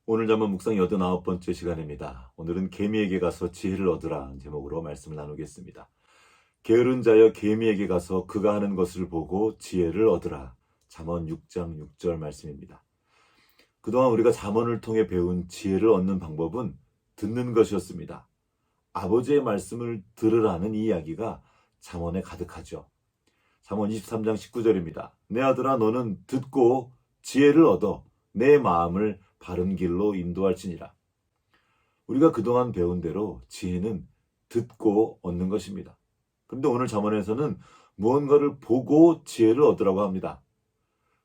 오늘 잠언 묵상 89번째 시간입니다. 오늘은 개미에게 가서 지혜를 얻으라 제목으로 말씀을 나누겠습니다. 게으른 자여 개미에게 가서 그가 하는 것을 보고 지혜를 얻으라. 잠언 6장 6절 말씀입니다. 그동안 우리가 잠언을 통해 배운 지혜를 얻는 방법은 듣는 것이었습니다. 아버지의 말씀을 들으라는 이야기가 잠언에 가득하죠. 잠언 23장 19절입니다. 내 아들아 너는 듣고 지혜를 얻어 내 마음을 바른 길로 인도할지니라. 우리가 그동안 배운 대로 지혜는 듣고 얻는 것입니다. 그런데 오늘 잠언에서는 무언가를 보고 지혜를 얻으라고 합니다.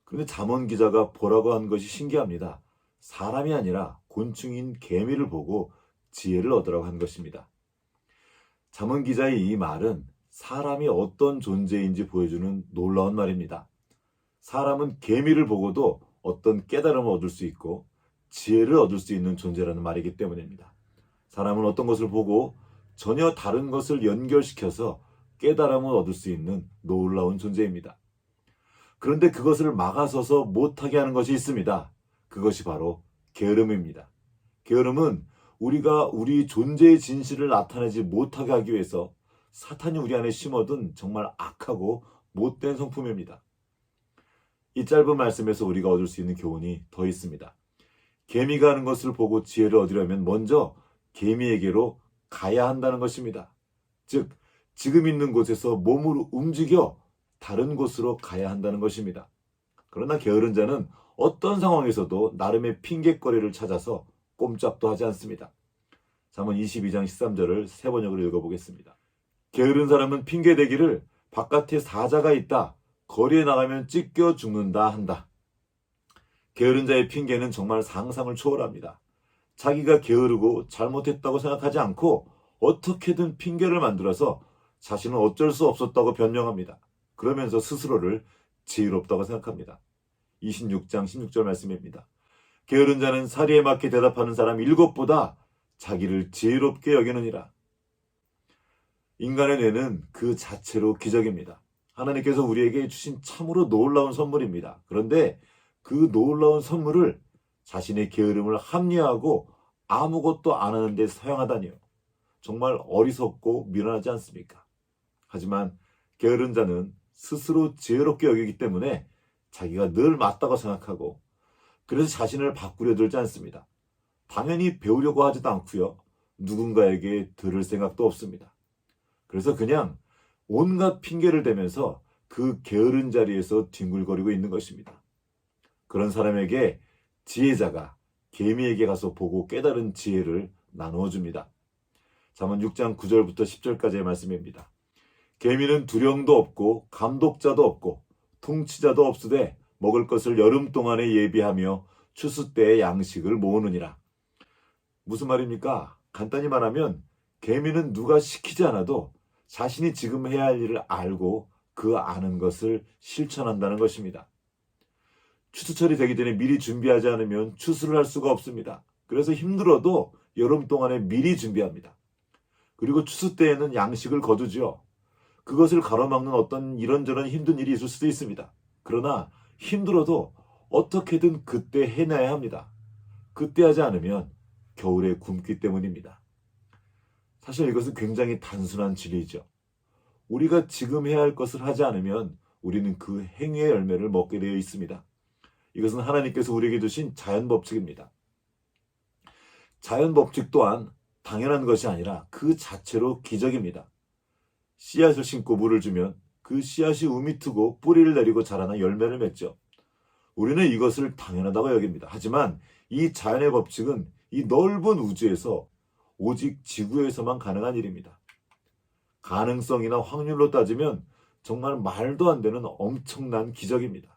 그런데 잠언 기자가 보라고 한 것이 신기합니다. 사람이 아니라 곤충인 개미를 보고 지혜를 얻으라고 한 것입니다. 잠언 기자의 이 말은 사람이 어떤 존재인지 보여주는 놀라운 말입니다. 사람은 개미를 보고도 어떤 깨달음을 얻을 수 있고 지혜를 얻을 수 있는 존재라는 말이기 때문입니다. 사람은 어떤 것을 보고 전혀 다른 것을 연결시켜서 깨달음을 얻을 수 있는 놀라운 존재입니다. 그런데 그것을 막아서서 못하게 하는 것이 있습니다. 그것이 바로 게으름입니다. 게으름은 우리가 우리 존재의 진실을 나타내지 못하게 하기 위해서 사탄이 우리 안에 심어둔 정말 악하고 못된 성품입니다. 이 짧은 말씀에서 우리가 얻을 수 있는 교훈이 더 있습니다. 개미가 하는 것을 보고 지혜를 얻으려면 먼저 개미에게로 가야 한다는 것입니다. 즉, 지금 있는 곳에서 몸으로 움직여 다른 곳으로 가야 한다는 것입니다. 그러나 게으른 자는 어떤 상황에서도 나름의 핑곗거리를 찾아서 꼼짝도 하지 않습니다. 잠언 22장 13절을 세 번역으로 읽어보겠습니다. 게으른 사람은 핑계대기를 바깥에 사자가 있다, 거리에 나가면 찢겨 죽는다 한다. 게으른 자의 핑계는 정말 상상을 초월합니다. 자기가 게으르고 잘못했다고 생각하지 않고 어떻게든 핑계를 만들어서 자신은 어쩔 수 없었다고 변명합니다. 그러면서 스스로를 지혜롭다고 생각합니다. 26장 16절 말씀입니다. 게으른 자는 사리에 맞게 대답하는 사람 7보다 자기를 지혜롭게 여기느니라. 인간의 뇌는 그 자체로 기적입니다. 하나님께서 우리에게 주신 참으로 놀라운 선물입니다. 그런데 그 놀라운 선물을 자신의 게으름을 합리화하고 아무것도 안 하는 데 사용하다니요. 정말 어리석고 미련하지 않습니까? 하지만 게으른 자는 스스로 지혜롭게 여기기 때문에 자기가 늘 맞다고 생각하고 그래서 자신을 바꾸려 들지 않습니다. 당연히 배우려고 하지도 않고요. 누군가에게 들을 생각도 없습니다. 그래서 그냥 온갖 핑계를 대면서 그 게으른 자리에서 뒹굴거리고 있는 것입니다. 그런 사람에게 지혜자가 개미에게 가서 보고 깨달은 지혜를 나누어 줍니다. 잠언 6장 9절부터 10절까지의 말씀입니다. 개미는 두령도 없고 감독자도 없고 통치자도 없으되 먹을 것을 여름 동안에 예비하며 추수 때에 양식을 모으느니라. 무슨 말입니까? 간단히 말하면 개미는 누가 시키지 않아도 자신이 지금 해야 할 일을 알고 그 아는 것을 실천한다는 것입니다. 추수철이 되기 전에 미리 준비하지 않으면 추수를 할 수가 없습니다. 그래서 힘들어도 여름 동안에 미리 준비합니다. 그리고 추수 때에는 양식을 거두죠. 그것을 가로막는 어떤 이런저런 힘든 일이 있을 수도 있습니다. 그러나 힘들어도 어떻게든 그때 해내야 합니다. 그때 하지 않으면 겨울에 굶기 때문입니다. 사실 이것은 굉장히 단순한 진리죠. 우리가 지금 해야 할 것을 하지 않으면 우리는 그 행위의 열매를 먹게 되어 있습니다. 이것은 하나님께서 우리에게 주신 자연법칙입니다. 자연법칙 또한 당연한 것이 아니라 그 자체로 기적입니다. 씨앗을 심고 물을 주면 그 씨앗이 우미 트고 뿌리를 내리고 자라나 열매를 맺죠. 우리는 이것을 당연하다고 여깁니다. 하지만 이 자연의 법칙은 이 넓은 우주에서 오직 지구에서만 가능한 일입니다. 가능성이나 확률로 따지면 정말 말도 안 되는 엄청난 기적입니다.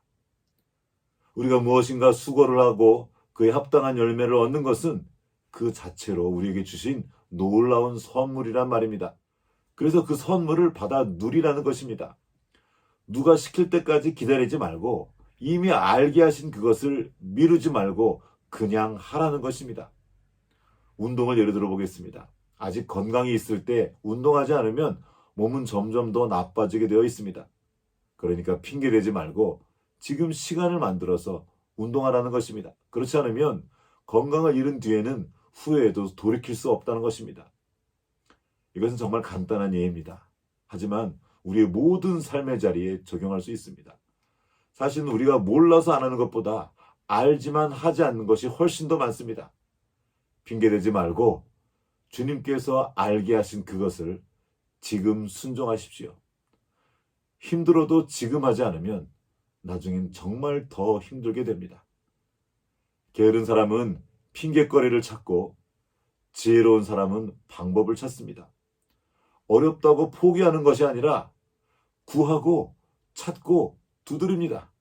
우리가 무엇인가 수고를 하고 그에 합당한 열매를 얻는 것은 그 자체로 우리에게 주신 놀라운 선물이란 말입니다. 그래서 그 선물을 받아 누리라는 것입니다. 누가 시킬 때까지 기다리지 말고 이미 알게 하신 그것을 미루지 말고 그냥 하라는 것입니다. 운동을 예를 들어 보겠습니다. 아직 건강이 있을 때 운동하지 않으면 몸은 점점 더 나빠지게 되어 있습니다. 그러니까 핑계대지 말고 지금 시간을 만들어서 운동하라는 것입니다. 그렇지 않으면 건강을 잃은 뒤에는 후회해도 돌이킬 수 없다는 것입니다. 이것은 정말 간단한 예입니다. 하지만 우리의 모든 삶의 자리에 적용할 수 있습니다. 사실은 우리가 몰라서 안 하는 것보다 알지만 하지 않는 것이 훨씬 더 많습니다. 핑계대지 말고 주님께서 알게 하신 그것을 지금 순종하십시오. 힘들어도 지금 하지 않으면 나중엔 정말 더 힘들게 됩니다. 게으른 사람은 핑계거리를 찾고 지혜로운 사람은 방법을 찾습니다. 어렵다고 포기하는 것이 아니라 구하고 찾고 두드립니다.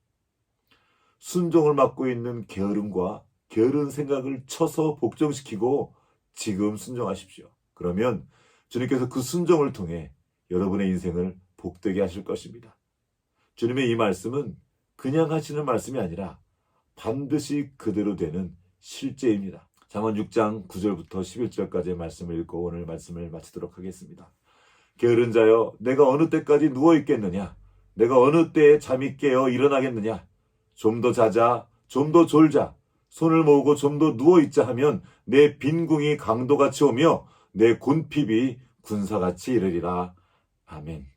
순종을 맡고 있는 게으름과 게으른 생각을 쳐서 복종시키고 지금 순종하십시오. 그러면 주님께서 그 순종을 통해 여러분의 인생을 복되게 하실 것입니다. 주님의 이 말씀은 그냥 하시는 말씀이 아니라 반드시 그대로 되는 실제입니다. 잠언 6장 9절부터 11절까지의 말씀을 읽고 오늘 말씀을 마치도록 하겠습니다. 게으른 자여, 내가 어느 때까지 누워 있겠느냐? 내가 어느 때에 잠이 깨어 일어나겠느냐? 좀 더 자자, 좀 더 졸자, 손을 모으고 좀 더 누워 있자 하면 내 빈궁이 강도같이 오며 내 곤핍이 군사같이 이르리라. 아멘.